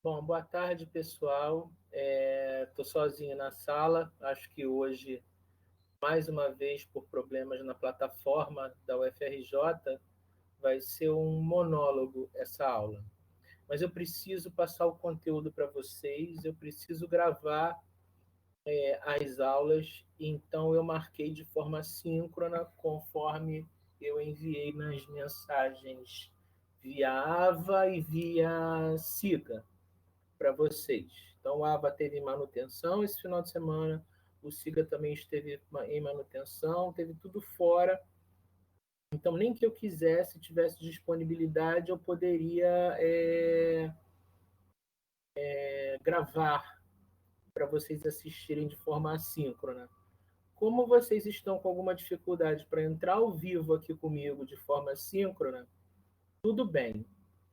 Bom, boa tarde, pessoal. Estou sozinho na sala. Acho que hoje, mais uma vez, por problemas na plataforma da UFRJ, vai ser um monólogo essa aula. Mas eu preciso passar o conteúdo para vocês, eu preciso gravar as aulas, então eu marquei de forma síncrona, conforme eu enviei nas mensagens via Ava e via Siga para vocês. Então, o Ava teve manutenção esse final de semana, o Siga também esteve em manutenção, teve tudo fora. Então, nem que eu quisesse, tivesse disponibilidade, eu poderia gravar para vocês assistirem de forma assíncrona. Como vocês estão com alguma dificuldade para entrar ao vivo aqui comigo de forma síncrona, tudo bem,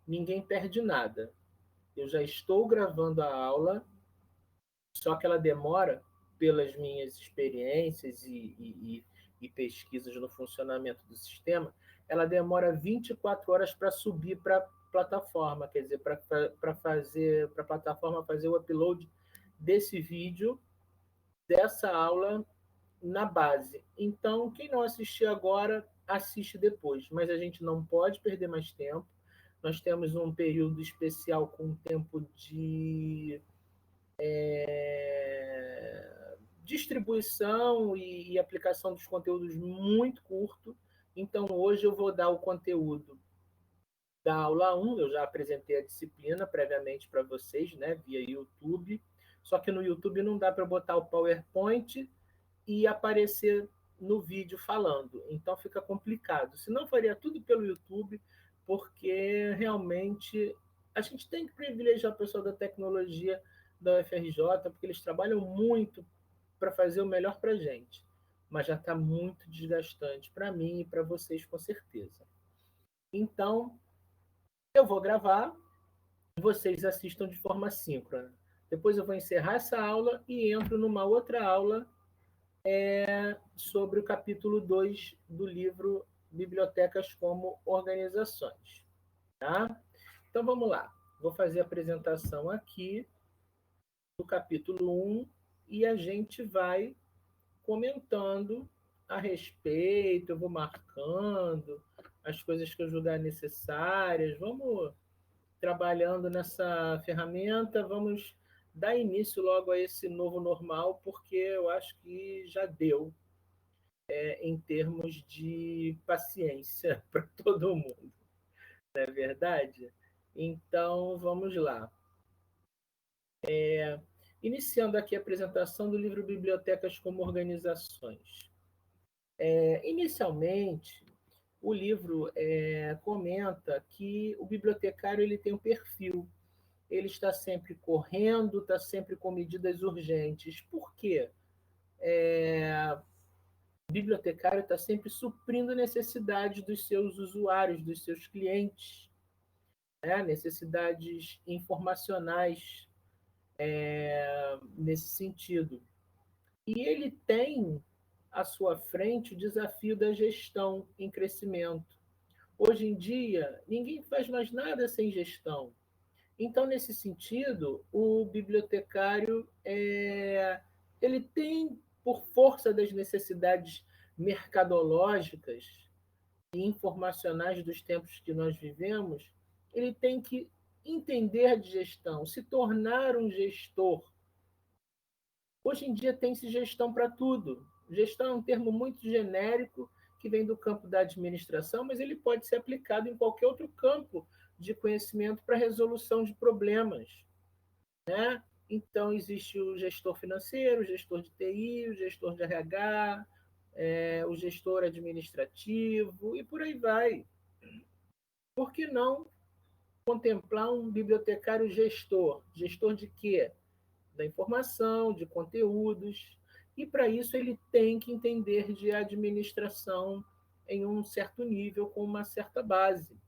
ninguém perde nada. Eu já estou gravando a aula, só que ela demora, pelas minhas experiências e pesquisas no funcionamento do sistema, ela demora 24 horas para subir para a plataforma, quer dizer, para a plataforma fazer o upload desse vídeo, dessa aula na base. Então, quem não assistir agora, assiste depois, mas a gente não pode perder mais tempo. Nós temos um período especial com tempo de distribuição e aplicação dos conteúdos muito curto. Então, hoje eu vou dar o conteúdo da aula 1, eu já apresentei a disciplina previamente para vocês, né, via YouTube, só que no YouTube não dá para botar o PowerPoint e aparecer no vídeo falando, então fica complicado. Se não, faria tudo pelo YouTube, porque realmente a gente tem que privilegiar o pessoal da tecnologia da UFRJ, porque eles trabalham muito para fazer o melhor para a gente, mas já está muito desgastante para mim e para vocês, com certeza. Então, eu vou gravar, vocês assistam de forma síncrona. Depois eu vou encerrar essa aula e entro numa outra aula sobre o capítulo 2 do livro Bibliotecas como Organizações. Tá? Então vamos lá. Vou fazer a apresentação aqui do capítulo 1 e a gente vai comentando a respeito, eu vou marcando as coisas que eu julgar necessárias, vamos trabalhando nessa ferramenta, vamos dar início logo a esse novo normal, porque eu acho que já deu em termos de paciência para todo mundo, não é verdade? Então, vamos lá. Iniciando aqui a apresentação do livro Bibliotecas como Organizações. Inicialmente, o livro comenta que o bibliotecário ele tem um perfil, ele está sempre correndo, está sempre com medidas urgentes. Por quê? O bibliotecário está sempre suprindo necessidades dos seus usuários, dos seus clientes, né? Necessidades informacionais nesse sentido. E ele tem à sua frente o desafio da gestão em crescimento. Hoje em dia, ninguém faz mais nada sem gestão. Então, nesse sentido, o bibliotecário ele tem, por força das necessidades mercadológicas e informacionais dos tempos que nós vivemos, ele tem que entender de gestão, se tornar um gestor. Hoje em dia tem-se gestão para tudo. Gestão é um termo muito genérico que vem do campo da administração, mas ele pode ser aplicado em qualquer outro campo de conhecimento para resolução de problemas, né? Então, existe o gestor financeiro, o gestor de TI, o gestor de RH, o gestor administrativo e por aí vai. Por que não contemplar um bibliotecário gestor? Gestor de quê? Da informação, de conteúdos, e para isso ele tem que entender de administração em um certo nível, com uma certa base.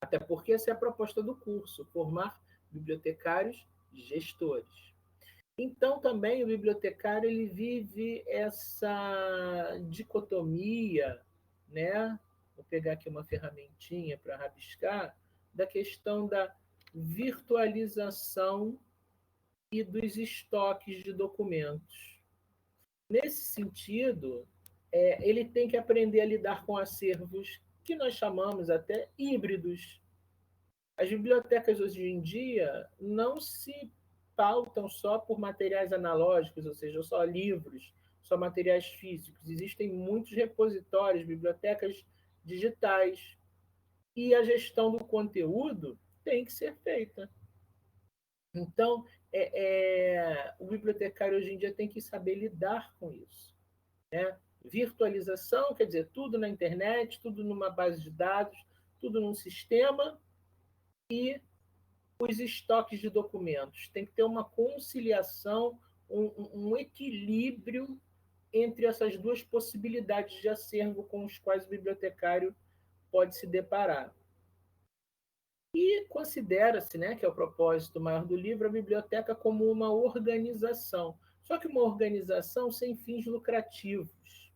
Até porque essa é a proposta do curso, formar bibliotecários gestores. Então, também o bibliotecário ele vive essa dicotomia, né? Vou pegar aqui uma ferramentinha para rabiscar, da questão da virtualização e dos estoques de documentos. Nesse sentido, ele tem que aprender a lidar com acervos que nós chamamos até híbridos. As bibliotecas hoje em dia não se pautam só por materiais analógicos, ou seja, só livros, só materiais físicos. Existem muitos repositórios, bibliotecas digitais. E a gestão do conteúdo tem que ser feita. Então, o bibliotecário hoje em dia tem que saber lidar com isso. Né? Virtualização, quer dizer, tudo na internet, tudo numa base de dados, tudo num sistema, e os estoques de documentos. Tem que ter uma conciliação, um equilíbrio entre essas duas possibilidades de acervo com os quais o bibliotecário pode se deparar. E considera-se, né, que é o propósito maior do livro, a biblioteca como uma organização. Só que uma organização sem fins lucrativos.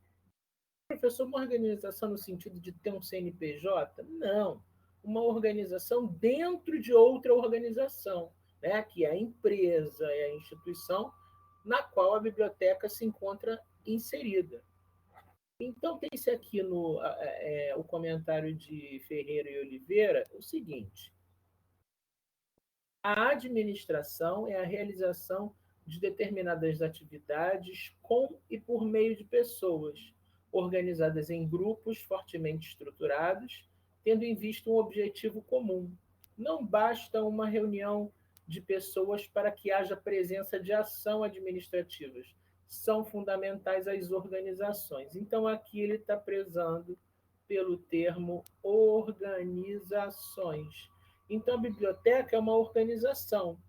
Professor, uma organização no sentido de ter um CNPJ? Não. Uma organização dentro de outra organização, né, que é a empresa, é a instituição na qual a biblioteca se encontra inserida. Então, tem-se aqui o comentário de Ferreira e Oliveira o seguinte: a administração é a realização de determinadas atividades com e por meio de pessoas, organizadas em grupos fortemente estruturados, tendo em vista um objetivo comum. Não basta uma reunião de pessoas para que haja presença de ação administrativas. São fundamentais as organizações. Então, aqui ele está prezando pelo termo organizações. Então, a biblioteca é uma organização.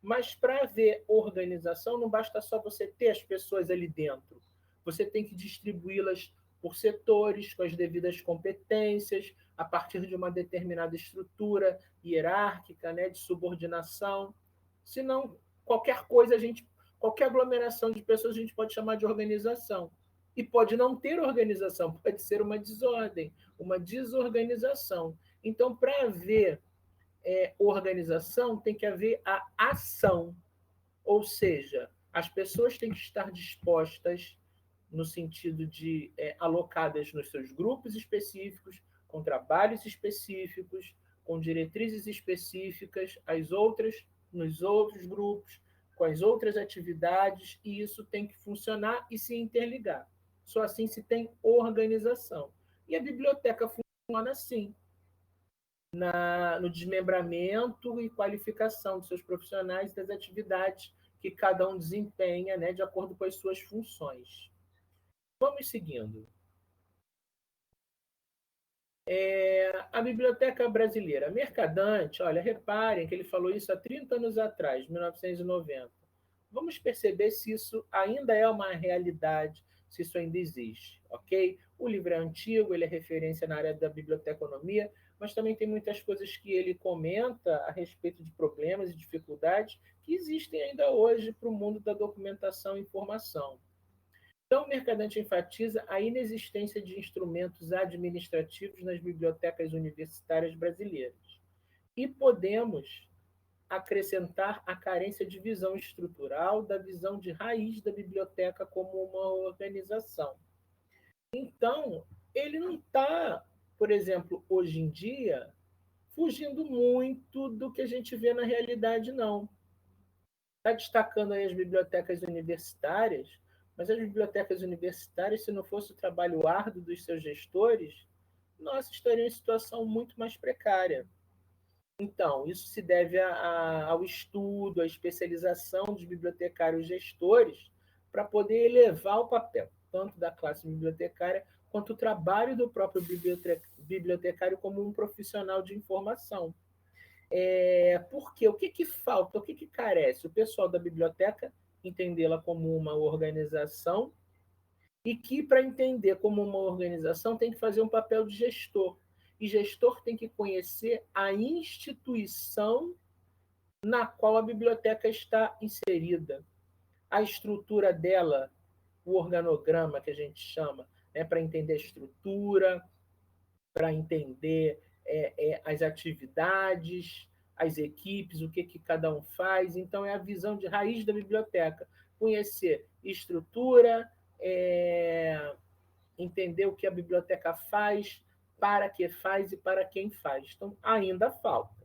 Mas para haver organização, não basta só você ter as pessoas ali dentro. Você tem que distribuí-las por setores, com as devidas competências, a partir de uma determinada estrutura hierárquica, né, de subordinação. Senão, qualquer coisa, qualquer aglomeração de pessoas a gente pode chamar de organização. E pode não ter organização, pode ser uma desordem, uma desorganização. Então, para haver organização, tem que haver a ação. Ou seja, as pessoas têm que estar dispostas, no sentido de alocadas nos seus grupos específicos, com trabalhos específicos, com diretrizes específicas, as outras nos outros grupos, com as outras atividades, e isso tem que funcionar e se interligar. Só assim se tem organização. E a biblioteca funciona assim, no desmembramento e qualificação dos seus profissionais e das atividades que cada um desempenha, né, de acordo com as suas funções. Vamos seguindo. A Biblioteca Brasileira. Mercadante, olha, reparem que ele falou isso há 30 anos atrás, 1990. Vamos perceber se isso ainda é uma realidade, se isso ainda existe, ok? O livro é antigo, ele é referência na área da biblioteconomia, mas também tem muitas coisas que ele comenta a respeito de problemas e dificuldades que existem ainda hoje para o mundo da documentação e informação. Então, o Mercadante enfatiza a inexistência de instrumentos administrativos nas bibliotecas universitárias brasileiras. E podemos acrescentar a carência de visão estrutural, da visão de raiz da biblioteca como uma organização. Então, ele não está, por exemplo, hoje em dia, fugindo muito do que a gente vê na realidade, não. Está destacando aí as bibliotecas universitárias, mas as bibliotecas universitárias, se não fosse o trabalho árduo dos seus gestores, nós estaríamos em situação muito mais precária. Então, isso se deve ao estudo, à especialização dos bibliotecários gestores para poder elevar o papel, tanto da classe bibliotecária, quanto o trabalho do próprio bibliotecário como um profissional de informação. Por quê? O que falta? O que carece? O pessoal da biblioteca entendê-la como uma organização e que, para entender como uma organização, tem que fazer um papel de gestor. E gestor tem que conhecer a instituição na qual a biblioteca está inserida, a estrutura dela, o organograma que a gente chama, né, para entender a estrutura, para entender as atividades, as equipes, o que cada um faz. Então, é a visão de raiz da biblioteca. Conhecer estrutura, entender o que a biblioteca faz, para que faz e para quem faz. Então, ainda falta.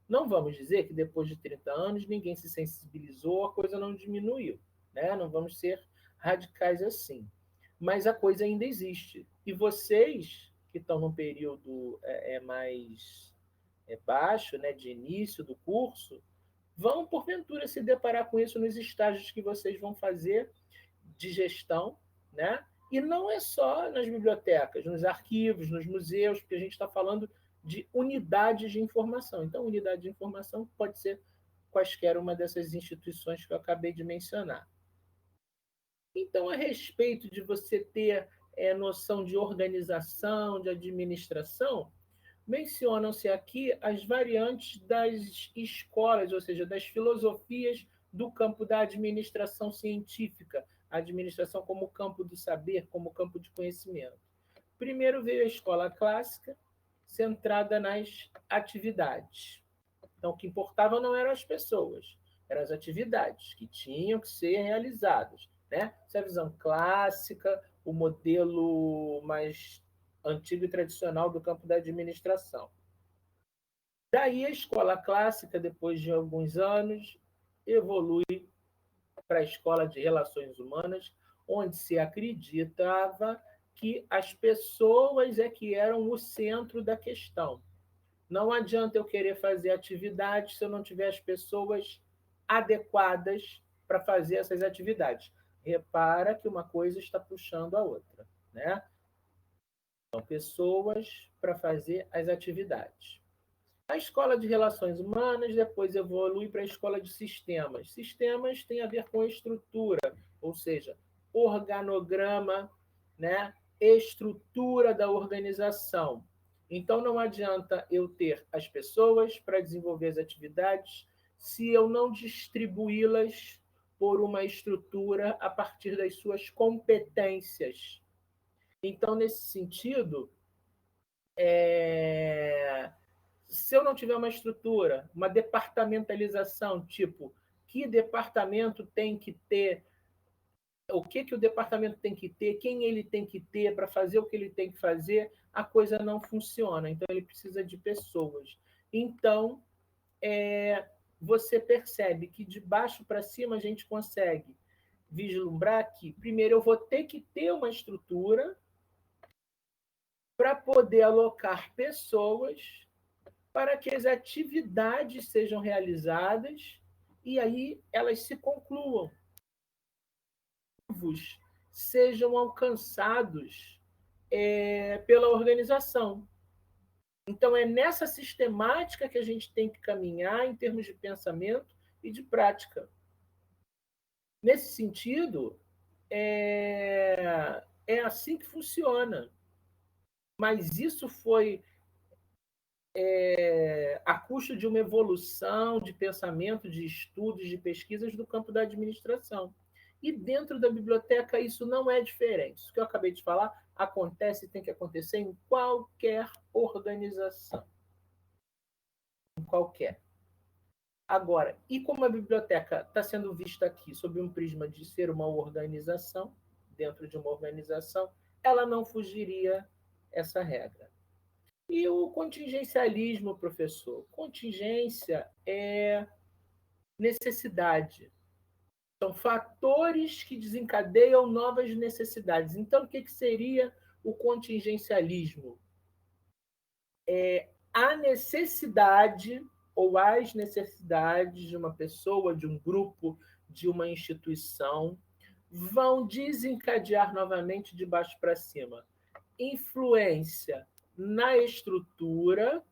Não vamos dizer que depois de 30 anos ninguém se sensibilizou, a coisa não diminuiu. Né? Não vamos ser radicais assim. Mas a coisa ainda existe. E vocês, que estão num período mais baixo, né, de início do curso, vão, porventura, se deparar com isso nos estágios que vocês vão fazer de gestão, né? E não é só nas bibliotecas, nos arquivos, nos museus, porque a gente está falando de unidades de informação. Então, unidade de informação pode ser quaisquer uma dessas instituições que eu acabei de mencionar. Então, a respeito de você ter noção de organização, de administração, mencionam-se aqui as variantes das escolas, ou seja, das filosofias do campo da administração científica, a administração como campo do saber, como campo de conhecimento. Primeiro veio a escola clássica, centrada nas atividades. Então, o que importava não eram as pessoas, eram as atividades que tinham que ser realizadas. Né? Essa é a visão clássica, o modelo mais antigo e tradicional do campo da administração. Daí a escola clássica, depois de alguns anos, evolui para a escola de relações humanas, onde se acreditava que as pessoas é que eram o centro da questão. Não adianta eu querer fazer atividades se eu não tiver as pessoas adequadas para fazer essas atividades. Repara que uma coisa está puxando a outra, né? São pessoas para fazer as atividades. A escola de relações humanas depois evolui para a escola de sistemas. Sistemas tem a ver com estrutura, ou seja, organograma, né? Estrutura da organização. Então, não adianta eu ter as pessoas para desenvolver as atividades se eu não distribuí-las por uma estrutura a partir das suas competências. Então, nesse sentido, se eu não tiver uma estrutura, uma departamentalização, tipo, que departamento tem que ter, o que o departamento tem que ter, quem ele tem que ter para fazer o que ele tem que fazer, a coisa não funciona. Então, ele precisa de pessoas. Então, você percebe que de baixo para cima a gente consegue vislumbrar que, primeiro, eu vou ter que ter uma estrutura para poder alocar pessoas para que as atividades sejam realizadas e aí elas se concluam, sejam alcançados pela organização. Então, é nessa sistemática que a gente tem que caminhar em termos de pensamento e de prática. Nesse sentido, é assim que funciona. Mas isso foi a custo de uma evolução de pensamento, de estudos, de pesquisas do campo da administração. E dentro da biblioteca isso não é diferente. Isso que eu acabei de falar acontece e tem que acontecer em qualquer organização. Em qualquer. Agora, e como a biblioteca está sendo vista aqui sob um prisma de ser uma organização, dentro de uma organização, ela não fugiria essa regra. E o contingencialismo, professor? Contingência é necessidade. São fatores que desencadeiam novas necessidades. Então, o que seria o contingencialismo? A necessidade ou as necessidades de uma pessoa, de um grupo, de uma instituição, vão desencadear novamente de baixo para cima. Influência na estrutura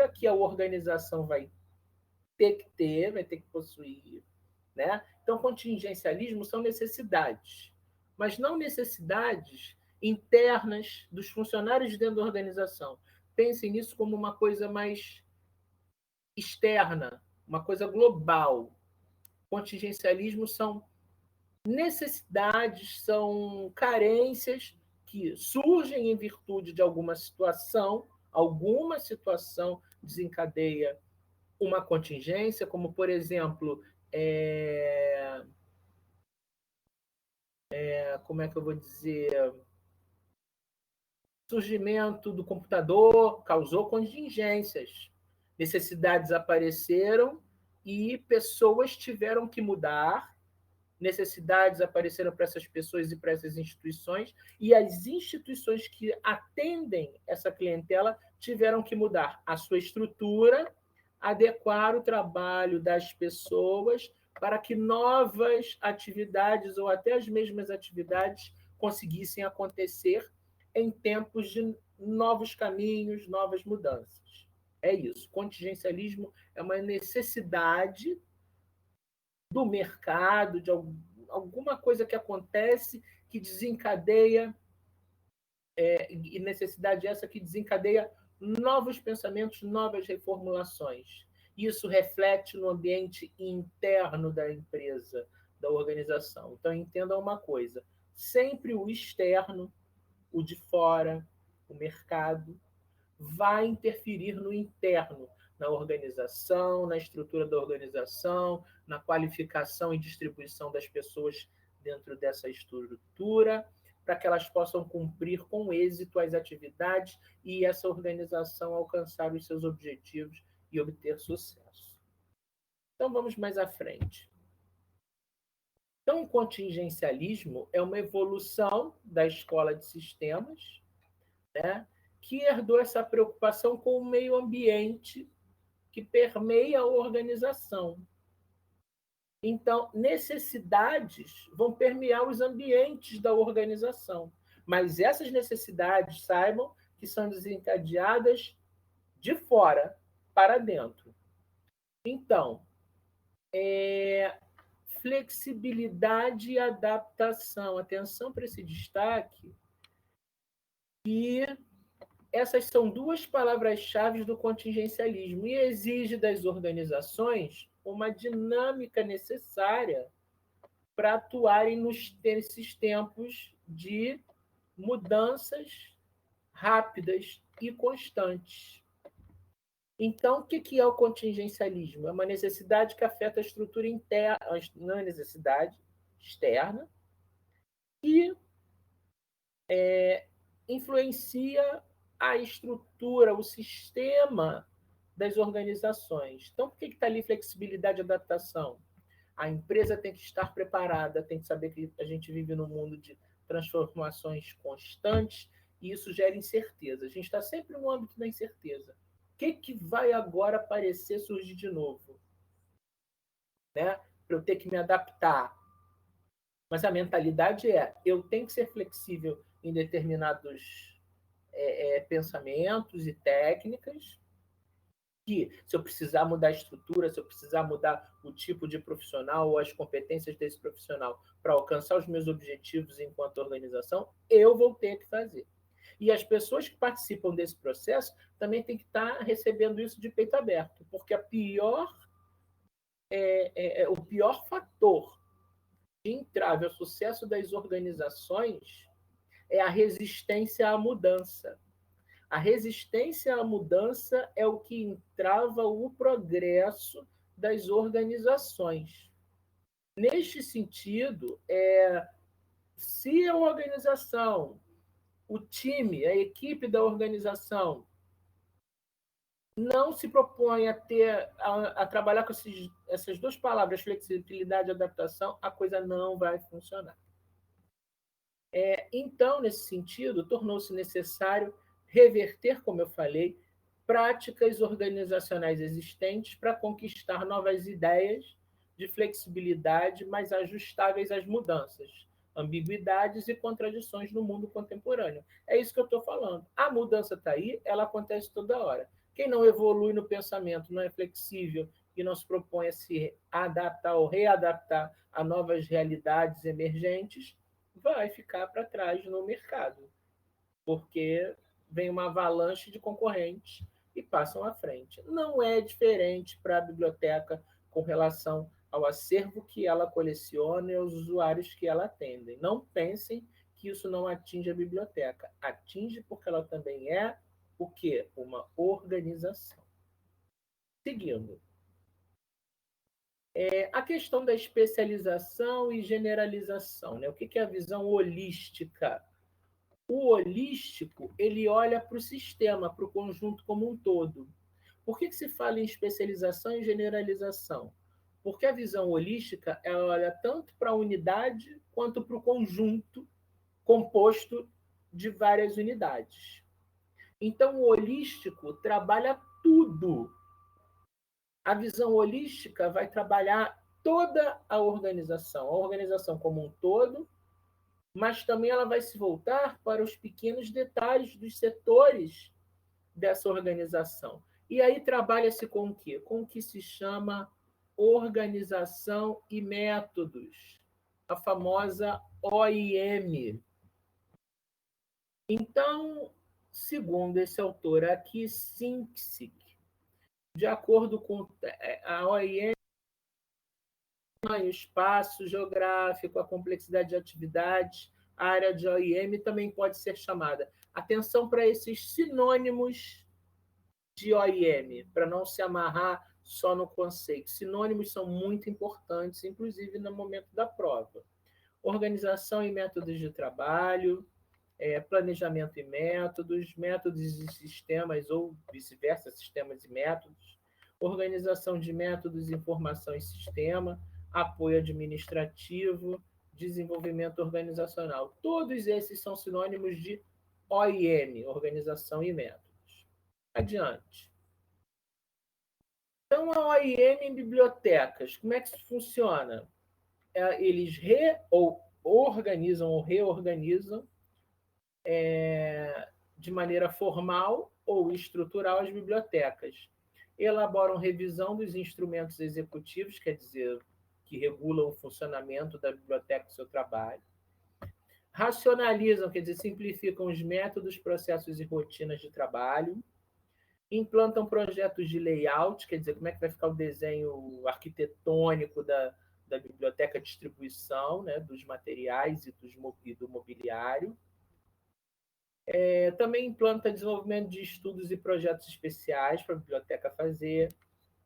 que a organização vai ter que ter, vai ter que possuir. Né? Então, contingencialismo são necessidades, mas não necessidades internas dos funcionários dentro da organização. Pensem nisso como uma coisa mais externa, uma coisa global. Contingencialismo são necessidades, são carências que surgem em virtude de alguma situação desencadeia uma contingência, como, por exemplo, como é que eu vou dizer? Surgimento do computador causou contingências. Necessidades apareceram e pessoas tiveram que mudar. Necessidades apareceram para essas pessoas e para essas instituições, e as instituições que atendem essa clientela tiveram que mudar a sua estrutura, adequar o trabalho das pessoas para que novas atividades ou até as mesmas atividades conseguissem acontecer em tempos de novos caminhos, novas mudanças. É isso. Contingencialismo é uma necessidade do mercado, de alguma coisa que acontece que desencadeia, e necessidade essa que desencadeia novos pensamentos, novas reformulações. Isso reflete no ambiente interno da empresa, da organização. Então, entendam uma coisa: sempre o externo, o de fora, o mercado, vai interferir no interno, na organização, na estrutura da organização, na qualificação e distribuição das pessoas dentro dessa estrutura, para que elas possam cumprir com êxito as atividades e essa organização alcançar os seus objetivos e obter sucesso. Então, vamos mais à frente. Então, o contingencialismo é uma evolução da escola de sistemas, né, que herdou essa preocupação com o meio ambiente que permeia a organização. Então, necessidades vão permear os ambientes da organização, mas essas necessidades, saibam que são desencadeadas de fora para dentro. Então, flexibilidade e adaptação. Atenção para esse destaque. E essas são duas palavras-chave do contingencialismo e exige das organizações uma dinâmica necessária para atuarem nesses tempos de mudanças rápidas e constantes. Então, o que é o contingencialismo? É uma necessidade que afeta a estrutura interna, não é necessidade externa, e influencia a estrutura, o sistema das organizações. Então, por que está ali flexibilidade e adaptação? A empresa tem que estar preparada, tem que saber que a gente vive num mundo de transformações constantes e isso gera incerteza. A gente está sempre no âmbito da incerteza. O que vai agora aparecer, surgir de novo? Né? Para eu ter que me adaptar. Mas a mentalidade eu tenho que ser flexível em determinados pensamentos e técnicas, que se eu precisar mudar a estrutura, se eu precisar mudar o tipo de profissional ou as competências desse profissional para alcançar os meus objetivos enquanto organização, eu vou ter que fazer. E as pessoas que participam desse processo também têm que estar recebendo isso de peito aberto, porque o pior fator de entrave ao sucesso das organizações é a resistência à mudança. A resistência à mudança é o que entrava o progresso das organizações. Neste sentido, se a organização, o time, a equipe da organização não se propõe a trabalhar com essas duas palavras, flexibilidade e adaptação, a coisa não vai funcionar. Então, nesse sentido, tornou-se necessário reverter, como eu falei, práticas organizacionais existentes para conquistar novas ideias de flexibilidade mais ajustáveis às mudanças, ambiguidades e contradições no mundo contemporâneo. É isso que eu estou falando. A mudança está aí, ela acontece toda hora. Quem não evolui no pensamento, não é flexível e não se propõe a se adaptar ou readaptar a novas realidades emergentes, vai ficar para trás no mercado, porque vem uma avalanche de concorrentes e passam à frente. Não é diferente para a biblioteca com relação ao acervo que ela coleciona e aos usuários que ela atende. Não pensem que isso não atinge a biblioteca? Atinge porque ela também é o quê? Uma organização. Seguindo. A questão da especialização e generalização, né? O que é a visão holística? O holístico, ele olha para o sistema, para o conjunto como um todo. Por que se fala em especialização e generalização? Porque a visão holística, ela olha tanto para a unidade quanto para o conjunto composto de várias unidades. Então, o holístico trabalha tudo. A visão holística vai trabalhar toda a organização como um todo, mas também ela vai se voltar para os pequenos detalhes dos setores dessa organização. E aí trabalha-se com o quê? Com o que se chama organização e métodos, a famosa OIM. Então, segundo esse autor aqui, Sinksik, de acordo com a OIM, o espaço geográfico, a complexidade de atividades, a área de OIM também pode ser chamada. Atenção para esses sinônimos de OIM, para não se amarrar só no conceito. Sinônimos são muito importantes, inclusive no momento da prova. Organização e métodos de trabalho, planejamento e métodos, métodos e sistemas, ou vice-versa, sistemas e métodos, organização de métodos, informação e sistema, apoio administrativo, desenvolvimento organizacional. Todos esses são sinônimos de OIM, organização e métodos. Adiante. Então, a OIM em bibliotecas, como é que isso funciona? Eles organizam ou reorganizam de maneira formal ou estrutural as bibliotecas. Elaboram revisão dos instrumentos executivos, quer dizer, que regulam o funcionamento da biblioteca e seu trabalho. Racionalizam, quer dizer, simplificam os métodos, processos e rotinas de trabalho. Implantam projetos de layout, quer dizer, como é que vai ficar o desenho arquitetônico da biblioteca, distribuição, né, dos materiais e do mobiliário. Também implanta desenvolvimento de estudos e projetos especiais para a biblioteca fazer,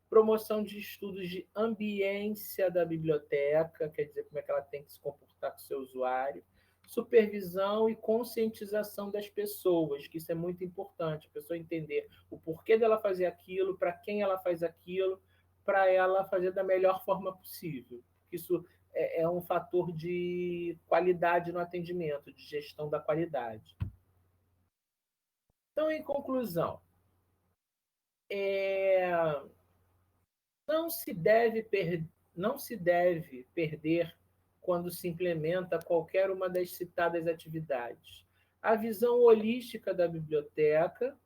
promoção de estudos de ambiência da biblioteca, quer dizer, como é que ela tem que se comportar com o seu usuário, supervisão e conscientização das pessoas, que isso é muito importante, a pessoa entender o porquê dela fazer aquilo, para quem ela faz aquilo, para ela fazer da melhor forma possível. Isso é um fator de qualidade no atendimento, de gestão da qualidade. Então, em conclusão, não se deve perder quando se implementa qualquer uma das citadas atividades a visão holística da biblioteca,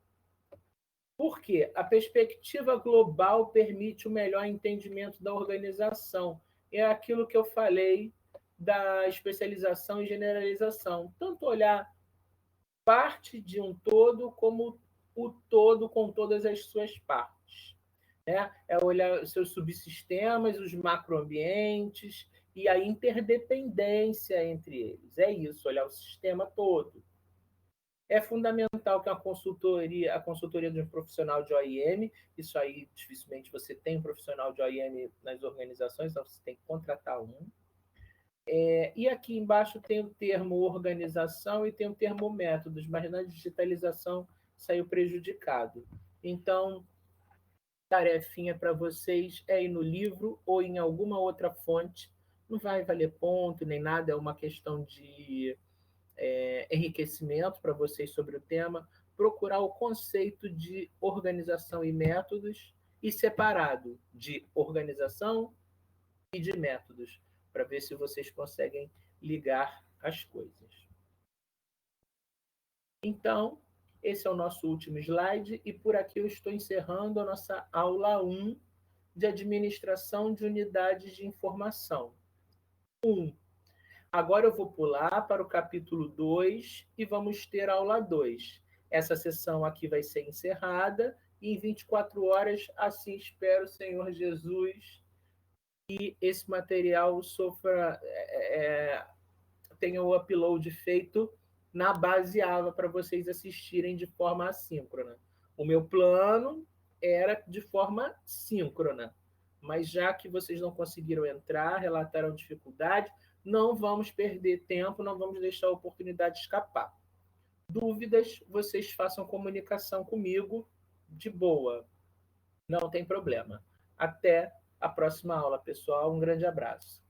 porque a perspectiva global permite o melhor entendimento da organização. É aquilo que eu falei da especialização e generalização. Tanto olhar parte de um todo como o todo com todas as suas partes. Né? É olhar os seus subsistemas, os macroambientes e a interdependência entre eles. É isso, olhar o sistema todo. É fundamental que a consultoria de um profissional de OIM, isso aí dificilmente você tem um profissional de OIM nas organizações, então você tem que contratar um. E aqui embaixo tem o termo organização e tem o termo métodos, mas na digitalização saiu prejudicado. Então, tarefinha para vocês é ir no livro ou em alguma outra fonte. Não vai valer ponto nem nada, é uma questão de enriquecimento para vocês sobre o tema. Procurar o conceito de organização e métodos e separado de organização e de métodos, para ver se vocês conseguem ligar as coisas. Então, esse é o nosso último slide e por aqui eu estou encerrando a nossa aula 1 de administração de unidades de informação. 1. Agora eu vou pular para o capítulo 2 e vamos ter a aula 2. Essa sessão aqui vai ser encerrada e em 24 horas, assim espero, Senhor Jesus, que esse material tenha o upload feito na base AVA para vocês assistirem de forma assíncrona. O meu plano era de forma síncrona, mas já que vocês não conseguiram entrar, relataram dificuldade, não vamos perder tempo, não vamos deixar a oportunidade escapar. Dúvidas, vocês façam comunicação comigo de boa, não tem problema. Até a próxima aula, pessoal. Um grande abraço.